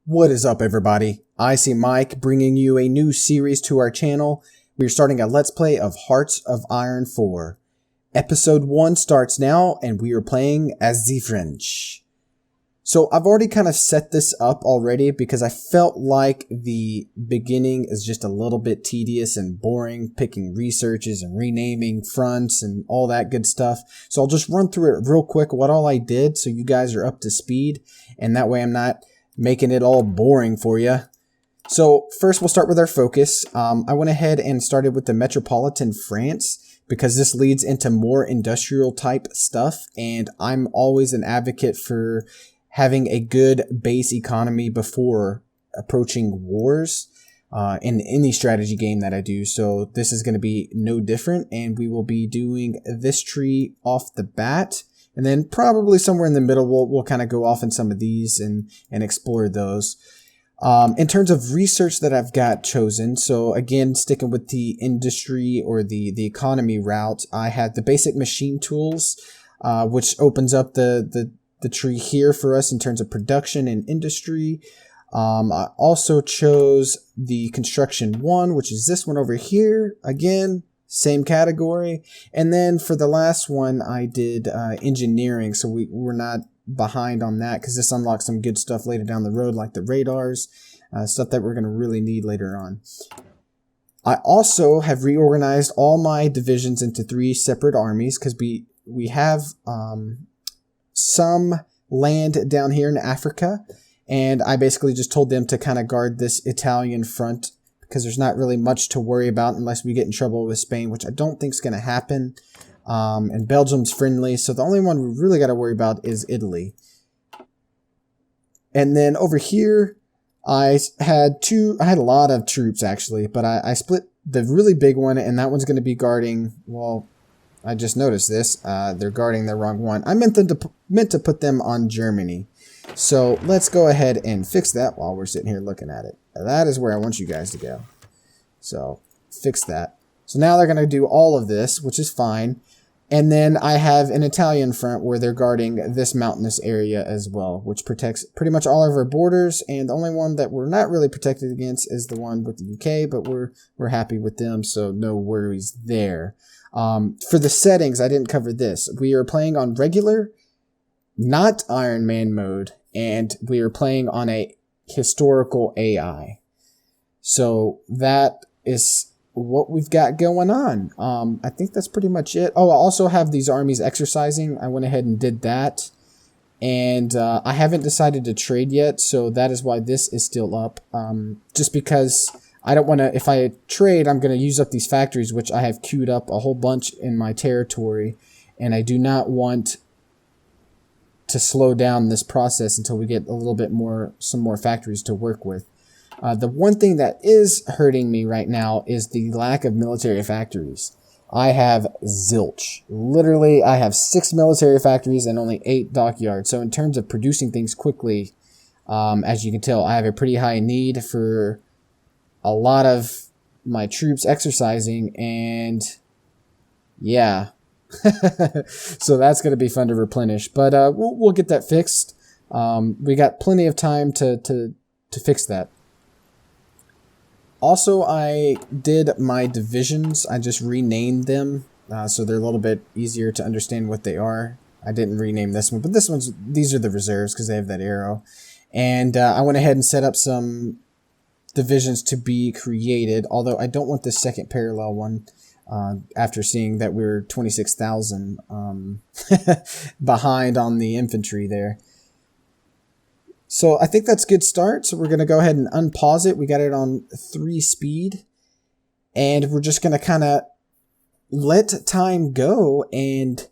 What is up, everybody? Icyymike bringing you a new series to our channel. We're starting a Let's Play of Hearts of Iron 4. Episode 1 starts now, and we are playing as the French. So I've already kind of set this up already because I felt like the beginning is just a little bit tedious and boring, picking researches and renaming fronts and all that good stuff. So I'll just run through it real quick, what all I did, so you guys are up to speed, and that way I'm not making it all boring for you. So first we'll start with our focus. I went ahead and started with the metropolitan France because this leads into more industrial type stuff, and I'm always an advocate for having a good base economy before approaching wars in any strategy game that I do. So this is going to be no different, and we will be doing this tree off the bat. And then probably somewhere in the middle, we'll kind of go off in some of these and explore those. In terms of research that I've got chosen, so again, sticking with the industry or the economy route, I had the basic machine tools, which opens up the tree here for us in terms of production and industry. I also chose the construction one, which is this one over here. Again, same category. And then for the last one, I did engineering, so we're not behind on that because this unlocks some good stuff later down the road, like the radars, stuff that we're going to really need later on. I also have reorganized all my divisions into 3 separate armies because we have some land down here in Africa, and I basically just told them to kind of guard this Italian front, because there's not really much to worry about unless we get in trouble with Spain, which I don't think is going to happen. And Belgium's friendly, so the only one we really got to worry about is Italy. And then over here, I had a lot of troops actually, but I split the really big one, and that one's going to be guarding, well, I just noticed this, they're guarding the wrong one. I meant to put them on Germany. So let's go ahead and fix that while we're sitting here looking at it. That is where I want you guys to go. So fix that. So now they're going to do all of this, which is fine. And then I have an Italian front where they're guarding this mountainous area as well, which protects pretty much all of our borders. And the only one that we're not really protected against is the one with the UK, but we're happy with them, so no worries there. For the settings, I didn't cover this. We are playing on regular, not Iron Man mode, and we are playing on a historical AI. So that is what we've got going on. I think that's pretty much it. Oh, I also have these armies exercising. I went ahead and did that. And I haven't decided to trade yet, so that is why this is still up. Just because I don't want to, if I trade, I'm going to use up these factories, which I have queued up a whole bunch in my territory. And I do not want to slow down this process until we get a little bit more, some more factories to work with. The one thing that is hurting me right now is the lack of military factories. I have zilch. Literally, I have 6 military factories and only 8 dockyards. So in terms of producing things quickly, as you can tell, I have a pretty high need for a lot of my troops exercising, and yeah. So that's going to be fun to replenish, but we'll get that fixed. We got plenty of time to fix that. Also, I did my divisions. I just renamed them, so they're a little bit easier to understand what they are. I didn't rename this one, but these are the reserves because they have that arrow. And I went ahead and set up some divisions to be created, although I don't want this second parallel one. After seeing that we're 26,000 behind on the infantry there. So I think that's a good start. So we're going to go ahead and unpause it. We got it on 3 speed. And we're just going to kind of let time go and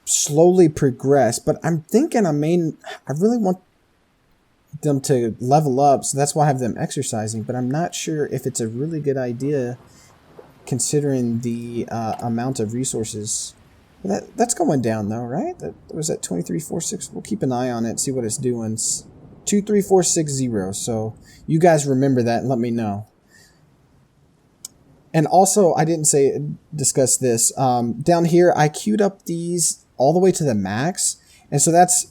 slowly progress. But I'm thinking I really want them to level up. So that's why I have them exercising. But I'm not sure if it's a really good idea considering the amount of resources. That's going down though, right? That was at 2346. We'll keep an eye on it, see what it's doing. 23460. So you guys remember that and let me know. And also, I didn't discuss this. Down here, I queued up these all the way to the max, and so that's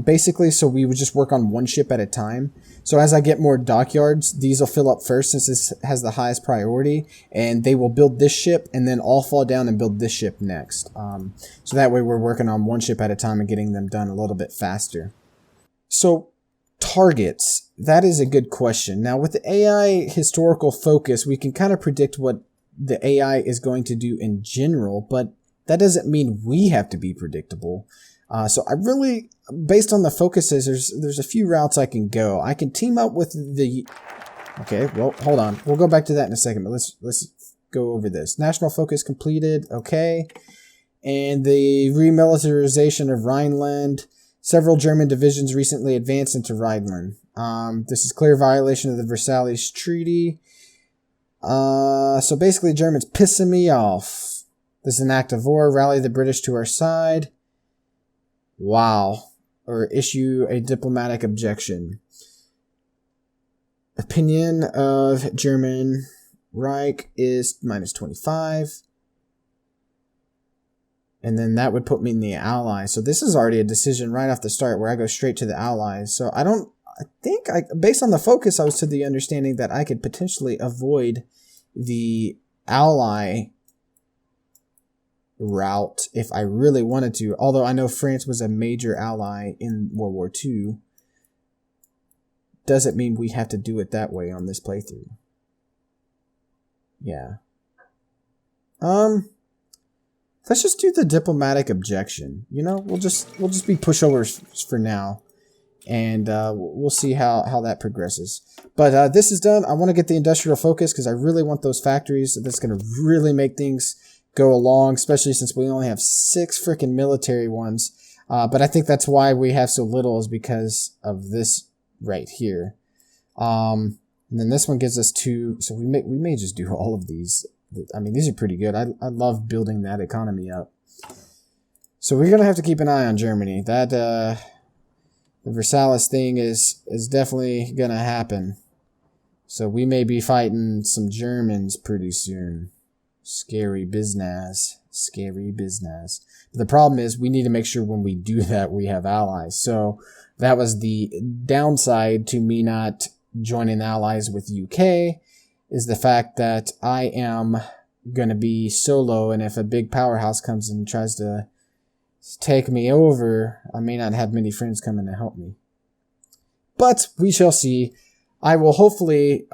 basically, so we would just work on one ship at a time. So as I get more dockyards, these will fill up first since this has the highest priority, and they will build this ship and then all fall down and build this ship next. So that way we're working on one ship at a time and getting them done a little bit faster. So targets, that is a good question. Now with the AI historical focus, we can kind of predict what the AI is going to do in general, but that doesn't mean we have to be predictable. So I really, based on the focuses, there's a few routes I can go. I can team up with the, okay, well, hold on. We'll go back to that in a second, but let's go over this. National focus completed, okay. And the remilitarization of Rhineland. Several German divisions recently advanced into Rhineland. This is clear violation of the Versailles Treaty. So basically Germans pissing me off. This is an act of war. Rally the British to our side. Wow. Or issue a diplomatic objection. Opinion of German Reich is -25. And then that would put me in the Allies. So this is already a decision right off the start where I go straight to the Allies. So I think based on the focus, I was to the understanding that I could potentially avoid the Ally route if I really wanted to. Although I know France was a major ally in World War II. Doesn't mean we have to do it that way on this playthrough. Yeah. Let's just do the diplomatic objection. You know, we'll just be pushovers for now. And we'll see how that progresses. But this is done. I want to get the industrial focus because I really want those factories. That's going to really make things go along, especially since we only have 6 freaking military ones. But I think that's why we have so little, is because of this right here. And then this one gives us 2. So we may just do all of these. I mean, these are pretty good. I love building that economy up. So we're going to have to keep an eye on Germany. That the Versailles thing is definitely going to happen. So we may be fighting some Germans pretty soon. Scary business. Scary business. But the problem is we need to make sure when we do that we have allies. So that was the downside to me not joining allies with UK, is the fact that I am going to be solo, and if a big powerhouse comes and tries to take me over, I may not have many friends coming to help me. But we shall see. I will hopefully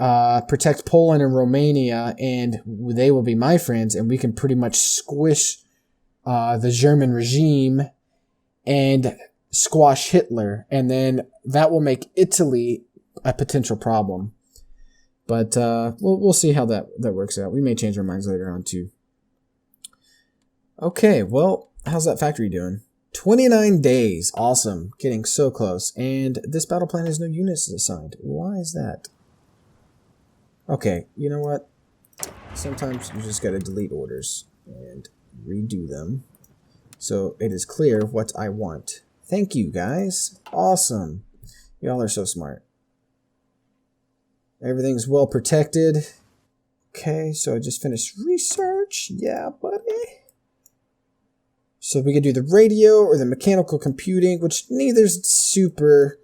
protect Poland and Romania, and they will be my friends, and we can pretty much squish the German regime and squash Hitler, and then that will make Italy a potential problem. But we'll see how that works out. We may change our minds later on too. Okay, well, how's that factory doing? 29 days. Awesome. Getting so close. And this battle plan has no units assigned. Why is that? Okay, you know what? Sometimes you just gotta delete orders and redo them so it is clear what I want. Thank you, guys. Awesome. Y'all are so smart. Everything's well protected. Okay, so I just finished research. Yeah, buddy. So we could do the radio or the mechanical computing, which neither's super.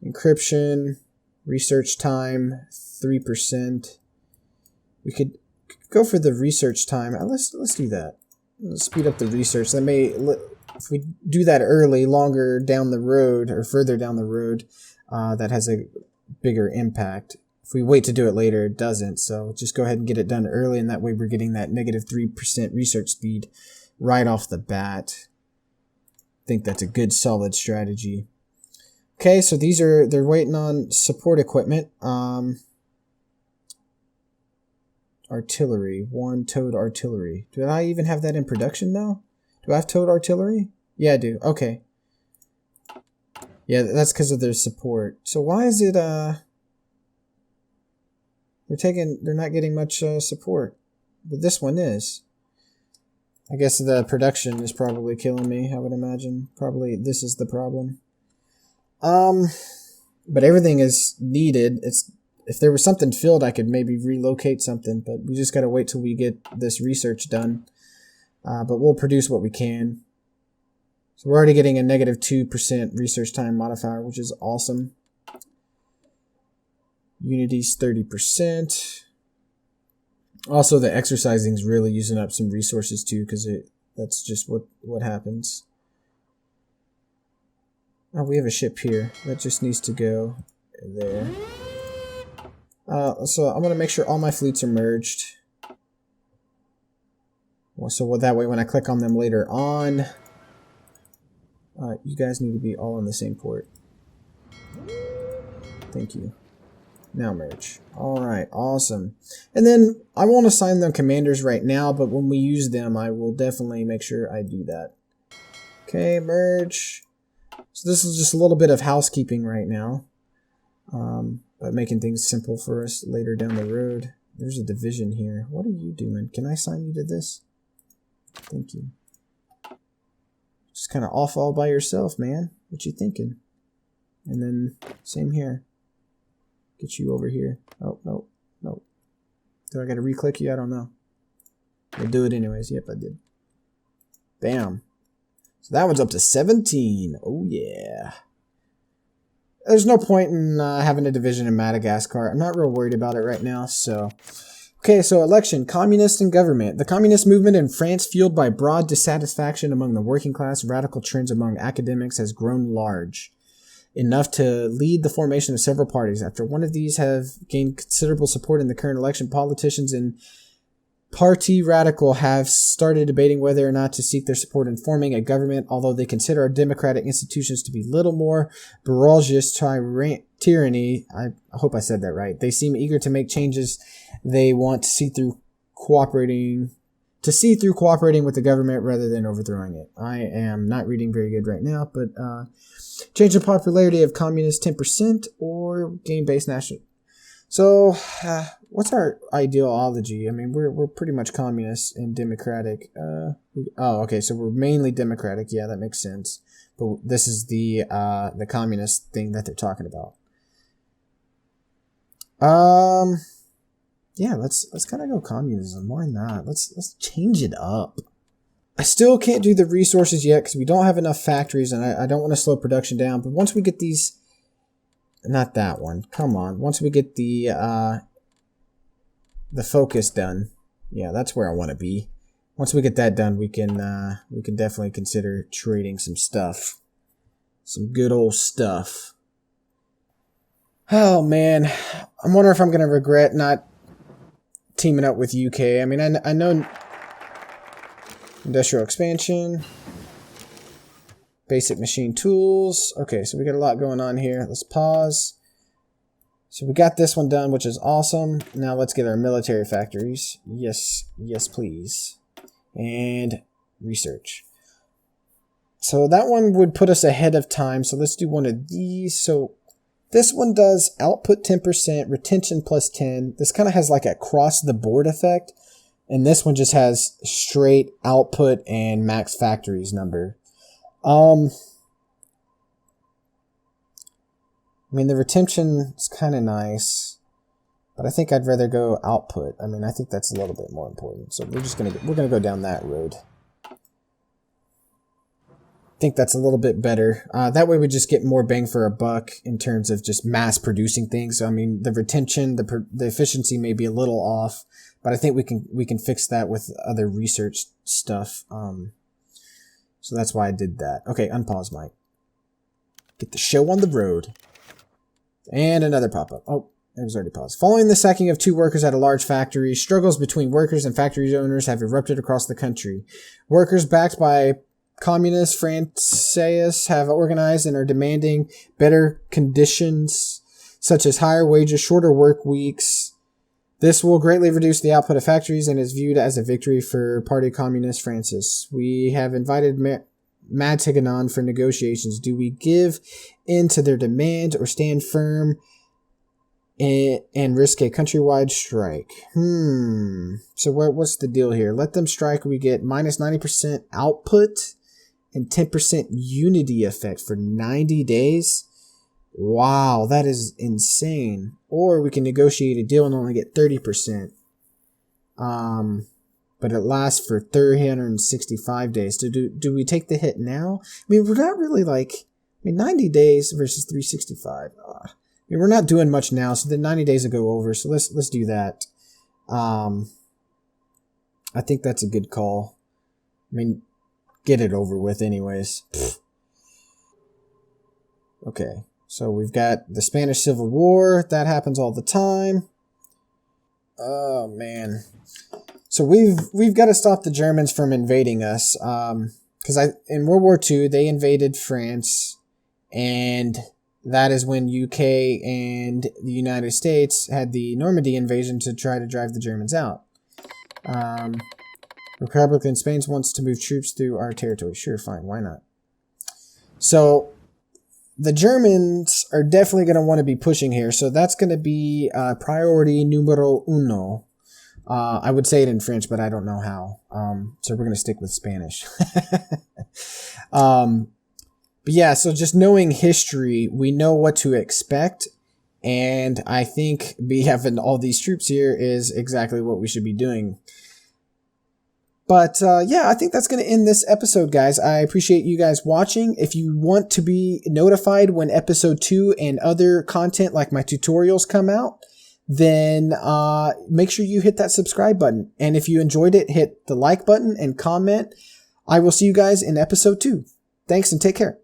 Encryption, research time, 3%. We could go for the research time. Let's do that. Let's speed up the research. That may, if we do that early, longer down the road or further down the road, that has a bigger impact. If we wait to do it later, it doesn't. So just go ahead and get it done early, and that way we're getting that negative 3% research speed right off the bat. I think that's a good, solid strategy. Okay, so they're waiting on support equipment. Artillery, 1 towed artillery. Do I even have that in production now? Do I have towed artillery? Yeah, I do. Okay. Yeah, that's because of their support. So why is it, they're not getting much support, but this one is. I guess the production is probably killing me, I would imagine. Probably this is the problem. But everything is needed. If there was something filled, I could maybe relocate something, but we just gotta wait till we get this research done. But we'll produce what we can. So we're already getting a negative 2% research time modifier, which is awesome. Unity's 30%. Also, the exercising is really using up some resources too, because that's just what happens. Oh, we have a ship here. That just needs to go there. So I'm going to make sure all my fleets are merged. So that way when I click on them later on, you guys need to be all on the same port. Thank you. Now merge. Alright, awesome. And then I won't assign them commanders right now, but when we use them, I will definitely make sure I do that. Okay, merge. So this is just a little bit of housekeeping right now, but making things simple for us later down the road. There's a division here. What are you doing? Can I assign you to this? Thank you. Just kind of off all by yourself, man. What you thinking? And then same here. Get you over here. Oh, no, no. Do I got to re-click you? I don't know. I'll do it anyways. Yep, I did. Bam. So that one's up to 17. Oh, yeah. There's no point in having a division in Madagascar. I'm not real worried about it right now, so... Okay, so election. Communist and government. The communist movement in France, fueled by broad dissatisfaction among the working class, radical trends among academics, has grown large, enough to lead the formation of several parties. After one of these have gained considerable support in the current election, politicians in Parti Radical have started debating whether or not to seek their support in forming a government, although they consider our democratic institutions to be little more barragist tyranny. I hope I said that right. They seem eager to make changes they want to see through cooperating with the government rather than overthrowing it. I am not reading very good right now, but change the popularity of communists 10% or gain base national. So, what's our ideology? I mean, we're pretty much communist and democratic. Okay, so we're mainly democratic. Yeah, that makes sense. But this is the communist thing that they're talking about. Yeah, let's kind of go communism. Why not? Let's change it up. I still can't do the resources yet because we don't have enough factories, and I don't want to slow production down. But once we get these. Not that one. Come on. Once we get the focus done, yeah, that's where I want to be. Once we get that done, we can definitely consider trading some stuff, some good old stuff. Oh man, I'm wondering if I'm gonna regret not teaming up with UK. I mean, I know industrial expansion. Basic machine tools. Okay, so we got a lot going on here. Let's pause. So we got this one done, which is awesome. Now let's get our military factories. Yes, yes, please. And research. So that one would put us ahead of time. So let's do one of these. So this one does output 10%, retention plus 10. This kind of has like a cross the board effect. And this one just has straight output and max factories number. I mean, the retention is kind of nice, but I think I'd rather go output. I mean, I think that's a little bit more important. So we're gonna go down that road. I think that's a little bit better. That way we just get more bang for a buck in terms of just mass producing things. So, I mean, the retention, the efficiency may be a little off, but I think we can fix that with other research stuff. So that's why I did that. Okay, unpause, Mike. Get the show on the road. And another pop-up. Oh, it was already paused. Following the sacking of 2 workers at a large factory, struggles between workers and factory owners have erupted across the country. Workers backed by communist franchise have organized and are demanding better conditions, such as higher wages, shorter work weeks. This will greatly reduce the output of factories and is viewed as a victory for Party Communist Francis. We have invited Matiganon for negotiations. Do we give in to their demand or stand firm and risk a countrywide strike? So what's the deal here? Let them strike. We get minus 90% output and 10% unity effect for 90 days. Wow, that is insane. Or we can negotiate a deal and only get 30%. but it lasts for 365 days. Do we take the hit now? I mean, we're not really like, 90 days versus 365. I mean, we're not doing much now, so the 90 days will go over. So let's do that. I think that's a good call. I mean, get it over with anyways. Okay, so we've got the Spanish Civil War. That happens all the time. Oh, man. So we've got to stop the Germans from invading us. Because in World War II, they invaded France. And that is when UK and the United States had the Normandy invasion to try to drive the Germans out. Republican Spain wants to move troops through our territory. Sure, fine, why not? So the Germans are definitely going to want to be pushing here. So that's going to be priority numero uno. I would say it in French, but I don't know how. So we're going to stick with Spanish. But yeah, so just knowing history, we know what to expect. And I think having all these troops here is exactly what we should be doing. But yeah, I think that's going to end this episode, guys. I appreciate you guys watching. If you want to be notified when episode 2 and other content like my tutorials come out, then make sure you hit that subscribe button. And if you enjoyed it, hit the like button and comment. I will see you guys in episode 2. Thanks and take care.